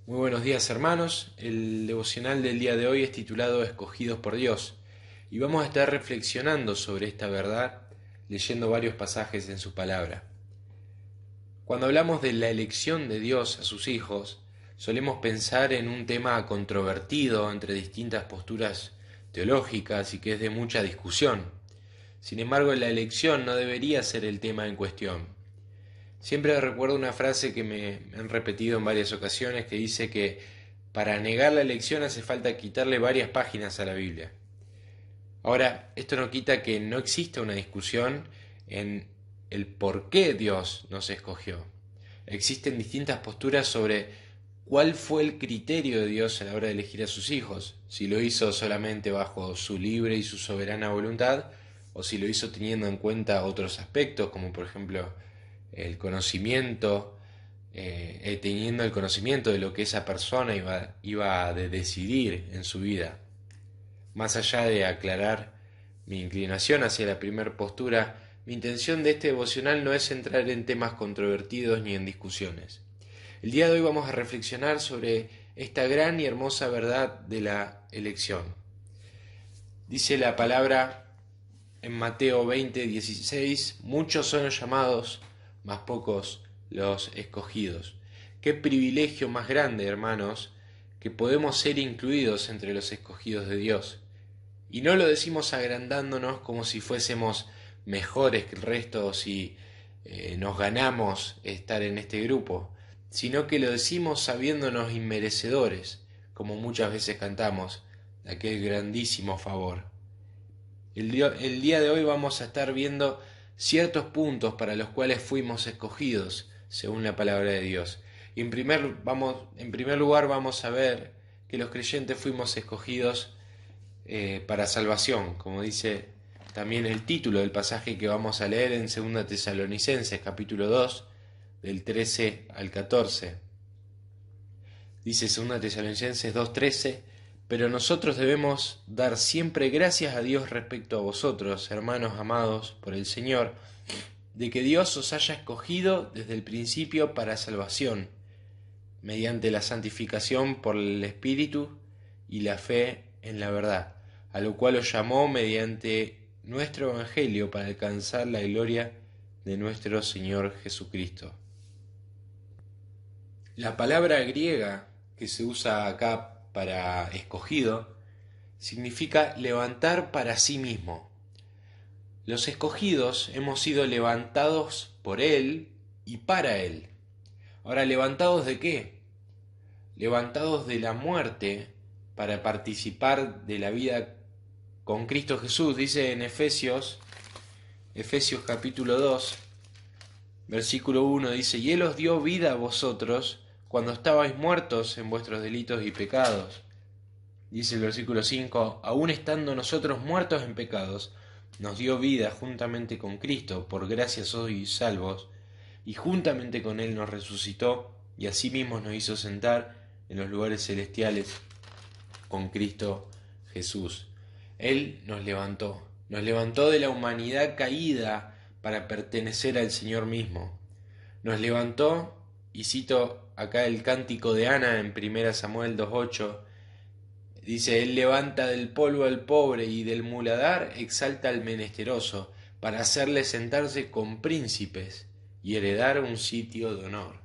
Muy buenos días hermanos, el devocional del día de hoy es titulado Escogidos por Dios y vamos a estar reflexionando sobre esta verdad leyendo varios pasajes en su palabra. Cuando hablamos de la elección de Dios a sus hijos, solemos pensar en un tema controvertido entre distintas posturas teológicas y que es de mucha discusión. Sin embargo, la elección no debería ser el tema en cuestión. Siempre recuerdo una frase que me han repetido en varias ocasiones que dice que para negar la elección hace falta quitarle varias páginas a la Biblia. Ahora, esto no quita que no exista una discusión en el por qué Dios nos escogió. Existen distintas posturas sobre cuál fue el criterio de Dios a la hora de elegir a sus hijos, si lo hizo solamente bajo su libre y su soberana voluntad, o si lo hizo teniendo en cuenta otros aspectos, como por ejemplo el conocimiento, teniendo el conocimiento de lo que esa persona iba a decidir en su vida. Más allá de aclarar mi inclinación hacia la primera postura, mi intención de este devocional no es entrar en temas controvertidos ni en discusiones. El día de hoy vamos a reflexionar sobre esta gran y hermosa verdad de la elección. Dice la palabra en Mateo 20:16, muchos son los llamados, mas pocos los escogidos. Qué privilegio más grande, hermanos, que podemos ser incluidos entre los escogidos de Dios. Y no lo decimos agrandándonos como si fuésemos mejores que el resto o si nos ganamos estar en este grupo, sino que lo decimos sabiéndonos inmerecedores, como muchas veces cantamos, de aquel grandísimo favor. El día de hoy vamos a estar viendo ciertos puntos para los cuales fuimos escogidos, según la palabra de Dios. Y en primer lugar vamos a ver que los creyentes fuimos escogidos para salvación, como dice también el título del pasaje que vamos a leer en 2 Tesalonicenses, capítulo 2, del 13 al 14. Dice 2 Tesalonicenses 2:13, pero nosotros debemos dar siempre gracias a Dios respecto a vosotros, hermanos amados por el Señor, de que Dios os haya escogido desde el principio para salvación, mediante la santificación por el Espíritu y la fe en la verdad, a lo cual os llamó mediante nuestro Evangelio para alcanzar la gloria de nuestro Señor Jesucristo. La palabra griega que se usa acá para escogido significa levantar para sí mismo. Los escogidos hemos sido levantados por Él y para Él. Ahora, ¿levantados de qué? Levantados de la muerte para participar de la vida con Cristo Jesús. Dice en Efesios capítulo 2, versículo 1, dice, y Él os dio vida a vosotros cuando estabais muertos en vuestros delitos y pecados. Dice el versículo 5, aun estando nosotros muertos en pecados, nos dio vida juntamente con Cristo, por gracia sois salvos, y juntamente con Él nos resucitó, y asimismo nos hizo sentar en los lugares celestiales con Cristo Jesús. Él nos levantó de la humanidad caída para pertenecer al Señor mismo. Nos levantó, y cito acá el cántico de Ana en 1 Samuel 2:8, dice, Él levanta del polvo al pobre y del muladar exalta al menesteroso, para hacerle sentarse con príncipes y heredar un sitio de honor.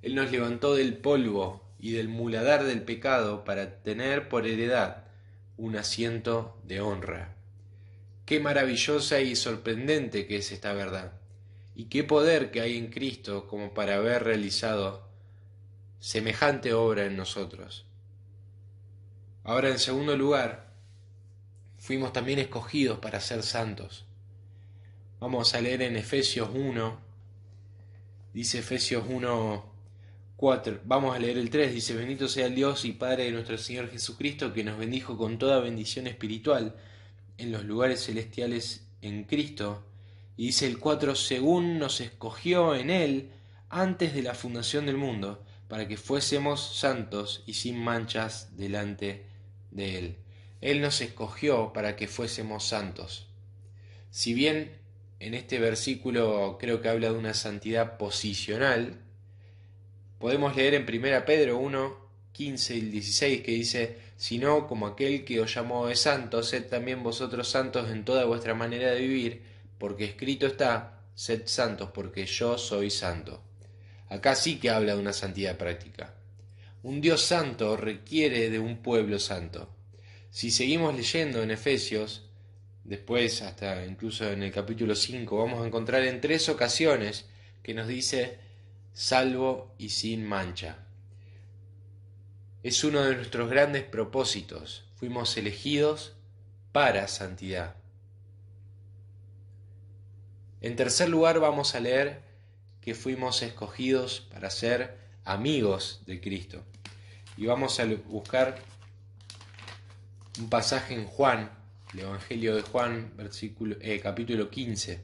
Él nos levantó del polvo y del muladar del pecado para tener por heredad un asiento de honra. Qué maravillosa y sorprendente que es esta verdad, y qué poder que hay en Cristo como para haber realizado semejante obra en nosotros. Ahora, en segundo lugar, fuimos también escogidos para ser santos. Vamos a leer en Efesios 1, dice Efesios 1:4, vamos a leer el 3, dice, bendito sea el Dios y Padre de nuestro Señor Jesucristo, que nos bendijo con toda bendición espiritual en los lugares celestiales en Cristo. Y dice el 4, según nos escogió en Él antes de la fundación del mundo, para que fuésemos santos y sin manchas delante de Él. Él nos escogió para que fuésemos santos. Si bien en este versículo creo que habla de una santidad posicional, podemos leer en 1 Pedro 1, 15 y el 16, que dice: sino como aquel que os llamó es santo, sed también vosotros santos en toda vuestra manera de vivir, porque escrito está: sed santos porque yo soy santo. Acá sí que habla de una santidad práctica. Un Dios santo requiere de un pueblo santo. Si seguimos leyendo en Efesios, después hasta incluso en el capítulo 5, vamos a encontrar en 3 ocasiones que nos dice salvo y sin mancha. Es uno de nuestros grandes propósitos. Fuimos elegidos para santidad. En tercer lugar, vamos a leer que fuimos escogidos para ser amigos de Cristo. Y vamos a buscar un pasaje en Juan, el Evangelio de Juan, capítulo 15.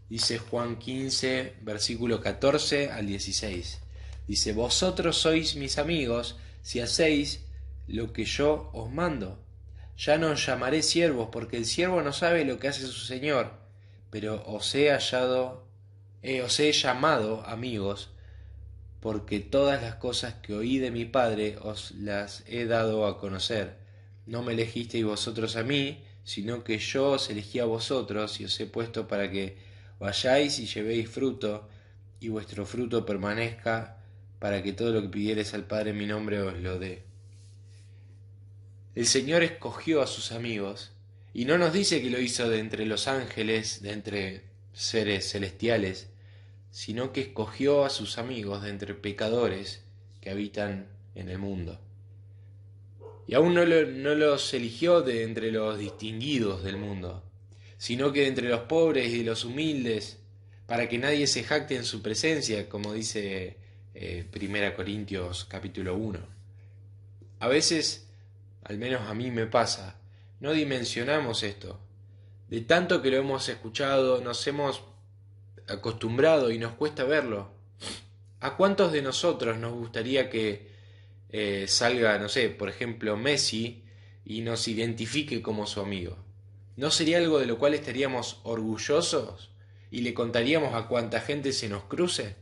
Dice Juan 15, versículo 14 al 16. Dice: vosotros sois mis amigos si hacéis lo que yo os mando. Ya no os llamaré siervos, porque el siervo no sabe lo que hace su señor, pero os he llamado amigos, porque todas las cosas que oí de mi Padre os las he dado a conocer. No me elegisteis vosotros a mí, sino que yo os elegí a vosotros y os he puesto para que vayáis y llevéis fruto, y vuestro fruto permanezca, para que todo lo que pidiereis al Padre en mi nombre os lo dé. El Señor escogió a sus amigos, y no nos dice que lo hizo de entre los ángeles, de entre seres celestiales, sino que escogió a sus amigos de entre pecadores que habitan en el mundo. Y aún no los eligió de entre los distinguidos del mundo, sino que de entre los pobres y los humildes, para que nadie se jacte en su presencia, como dice 1 Corintios capítulo 1. A veces, al menos a mí me pasa, no dimensionamos esto. De tanto que lo hemos escuchado, nos hemos acostumbrado y nos cuesta verlo. ¿A cuántos de nosotros nos gustaría que salga, no sé, por ejemplo, Messi y nos identifique como su amigo? ¿No sería algo de lo cual estaríamos orgullosos y le contaríamos a cuánta gente se nos cruce?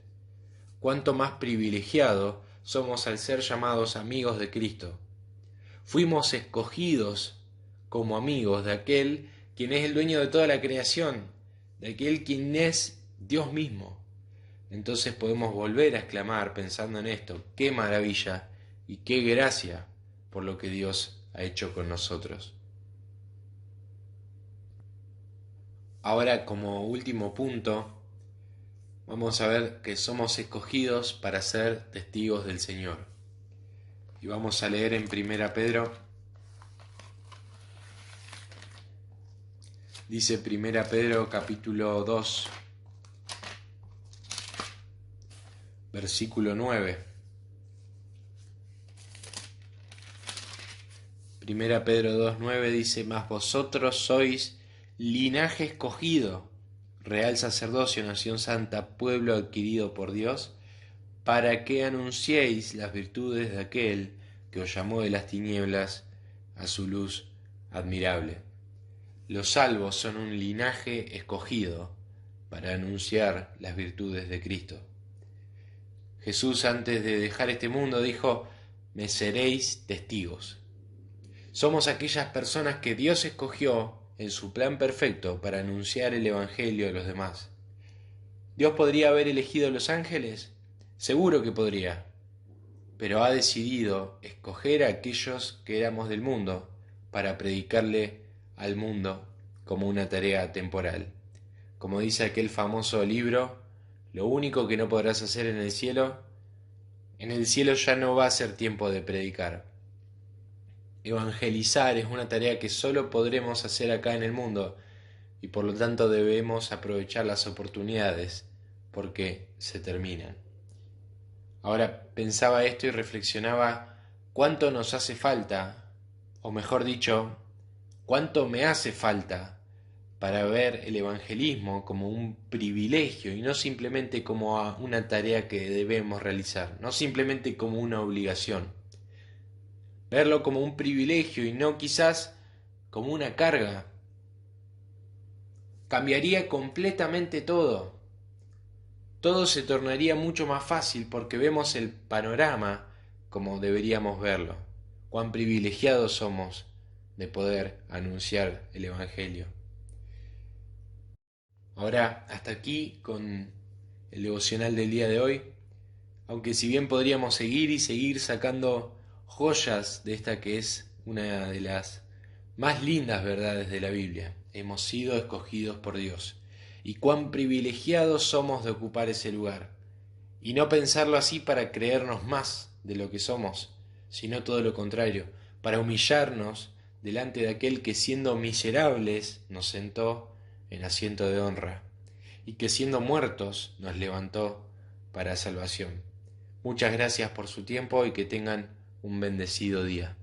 ¿Cuánto más privilegiados somos al ser llamados amigos de Cristo? Fuimos escogidos como amigos de aquel quien es el dueño de toda la creación, de aquel quien es Dios mismo. Entonces podemos volver a exclamar pensando en esto: qué maravilla y qué gracia por lo que Dios ha hecho con nosotros. Ahora, como último punto, vamos a ver que somos escogidos para ser testigos del Señor. Y vamos a leer en 1 Pedro. Dice 1 Pedro capítulo 2, versículo 9. 1 Pedro 2:9 dice: mas vosotros sois linaje escogido, real sacerdocio, nación santa, pueblo adquirido por Dios, para que anunciéis las virtudes de aquel que os llamó de las tinieblas a su luz admirable. Los salvos son un linaje escogido para anunciar las virtudes de Cristo. Jesús, antes de dejar este mundo, dijo: me seréis testigos. Somos aquellas personas que Dios escogió en su plan perfecto para anunciar el Evangelio a los demás. ¿Dios podría haber elegido a los ángeles? Seguro que podría, pero ha decidido escoger a aquellos que éramos del mundo para predicarle al mundo como una tarea temporal. Como dice aquel famoso libro: lo único que no podrás hacer en el cielo ya no va a ser tiempo de predicar. Evangelizar es una tarea que solo podremos hacer acá en el mundo, y por lo tanto debemos aprovechar las oportunidades, porque se terminan. Ahora pensaba esto y reflexionaba cuánto nos hace falta, o mejor dicho, cuánto me hace falta para ver el evangelismo como un privilegio y no simplemente como una tarea que debemos realizar, no simplemente como una obligación. Verlo como un privilegio y no quizás como una carga. Cambiaría completamente todo. Todo se tornaría mucho más fácil porque vemos el panorama como deberíamos verlo. Cuán privilegiados somos de poder anunciar el Evangelio. Ahora, hasta aquí con el devocional del día de hoy. Aunque si bien podríamos seguir y seguir sacando joyas de esta que es una de las más lindas verdades de la Biblia. Hemos sido escogidos por Dios. Y cuán privilegiados somos de ocupar ese lugar. Y no pensarlo así para creernos más de lo que somos, sino todo lo contrario, para humillarnos delante de aquel que siendo miserables nos sentó en asiento de honra, y que siendo muertos nos levantó para salvación. Muchas gracias por su tiempo y que tengan un bendecido día.